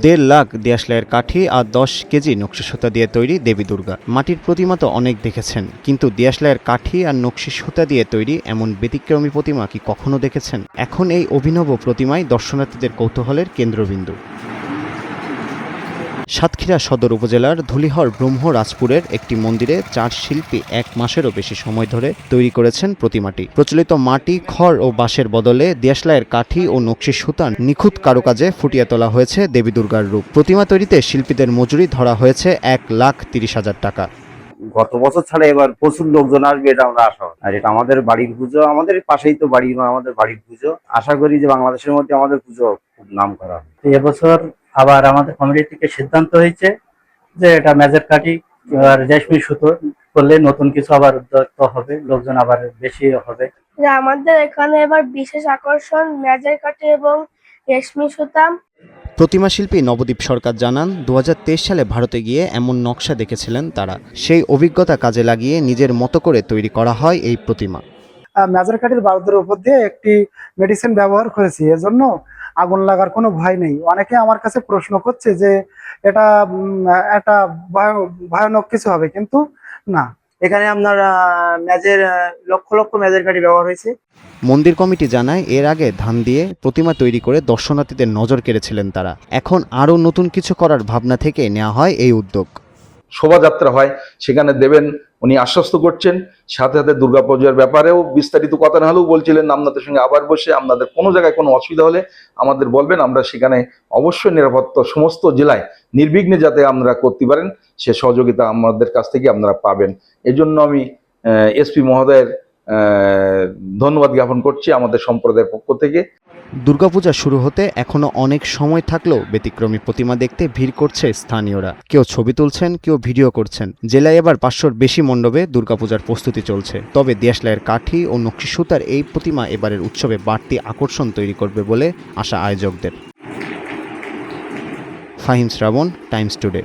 দেড় লাখ দেশলাইয়ের কাঠি আর 10 কেজি নকশি সুতা দিয়ে তৈরি দেবী দুর্গা। মাটির প্রতিমা তো অনেক দেখেছেন, কিন্তু দেশলাইয়ের কাঠি আর নকশি সুতা দিয়ে তৈরি এমন ব্যতিক্রমী প্রতিমা কি কখনো দেখেছেন? এখন এই অভিনব প্রতিমায় দর্শনার্থীদের কৌতূহলের কেন্দ্রবিন্দু। সাতক্ষীরা সদর উপজেলার ধুলিহর ব্রহ্মরাজপুরের একটি মন্দিরে 4 শিল্পী 1 মাসেরও বেশি সময় ধরে তৈরি করেছেন প্রতিমাটি। প্রচলিত মাটি, খড় ও বাঁশের বদলে দেশলাইয়ের কাঠি ও নকশি সুতার নিখুঁত কারুকাজে ফুটিয়ে তোলা হয়েছে দেবী দুর্গার রূপ। প্রতিমা তৈরিতে শিল্পীদের মজুরি ধরা হয়েছে 1,30,000 টাকা। গত বছর ছাড়া এবার প্রচুর লোকজন আসবে, এটা আমরা আশা করি। আর এটা আমাদের বাড়ির পুজো, আমাদের পাশেই তো বাড়ি, আমাদের বাড়ির পুজো। আশা করি যে বাংলাদেশের মধ্যে আমাদের পুজো খুব নাম করা হবে। এবছর আবার আমাদের কমিটি থেকে সিদ্ধান্ত হয়েছে যে এটা মেজর কাঠি আর রেশমি সুতো করলে নতুন কিছু আবার উদ্যোক্ত হবে, লোকজন আবার বেশি হবে। আমাদের এখানে এবার বিশেষ আকর্ষণ মেজর কাঠি এবং রেশমি সুতা। প্রতিমা শিল্পী নবদ্বীপ সরকার জানান, 2023 সালে ভারতে গিয়ে এমন নকশা দেখেছিলেন তারা। সেই অভিজ্ঞতা কাজে লাগিয়ে নিজের মতো করে তৈরি করা হয় এই প্রতিমা। মেজর কাঠির বারুদের উপর দিয়ে একটি মেডিসিন ব্যবহার করেছি, এজন্য আগুন লাগার কোনো ভয় নেই। অনেকে আমার কাছে প্রশ্ন করছে যে এটা একটা ভয়ানক কিছু হবে, কিন্তু না, এখানে আপনার লক্ষ লক্ষ মেজর কাঠি ব্যবহার হয়েছে। মন্দির কমিটি জানায়, এর আগে ধান দিয়ে প্রতিমা তৈরি করে দর্শনার্থীদের নজর কেড়েছিলেন তারা। এখন আরও নতুন কিছু করার ভাবনা থেকে নেওয়া হয় এই উদ্যোগ। শোভাযাত্রা হয়, সেখানে দেবেন উনি আশ্বস্ত করছেন। সাথে সাথে দুর্গাপূজার ব্যাপারেও বিস্তারিত কথা না হলেও বলছিলেন, আপনাদের সঙ্গে আবার বসে আপনাদের কোনো জায়গায় কোনো অসুবিধা হলে আমাদের বলবেন, আমরা সেখানে অবশ্যই নিরাপত্তা সমস্ত জেলায় নির্বিঘ্নে যাতে আমরা করতে পারেন সে সহযোগিতা আমাদের কাছ থেকে আপনারা পাবেন। এজন্য আমি এসপি মহোদয়ের ধন্যবাদ জ্ঞাপন করছি আমাদের সম্প্রদায়ের পক্ষ থেকে। দুর্গাপূজা শুরু হতে এখনো অনেক সময় থাকলেও ব্যতিক্রমী প্রতিমা দেখতে ভিড় করছে স্থানীয়রা। কেউ ছবি তুলছেন, কেউ ভিডিও করছেন। জেলায় এবার 500-র বেশি মণ্ডপে দুর্গাপূজার প্রস্তুতি চলছে। তবে দেশলাইয়ের কাঠি ও নকশি সুতার এই প্রতিমা এবারের উৎসবে বাড়তি আকর্ষণ তৈরি করবে বলে আশা আয়োজকদের। ফাহিম শ্রাবণ, টাইমস টুডে।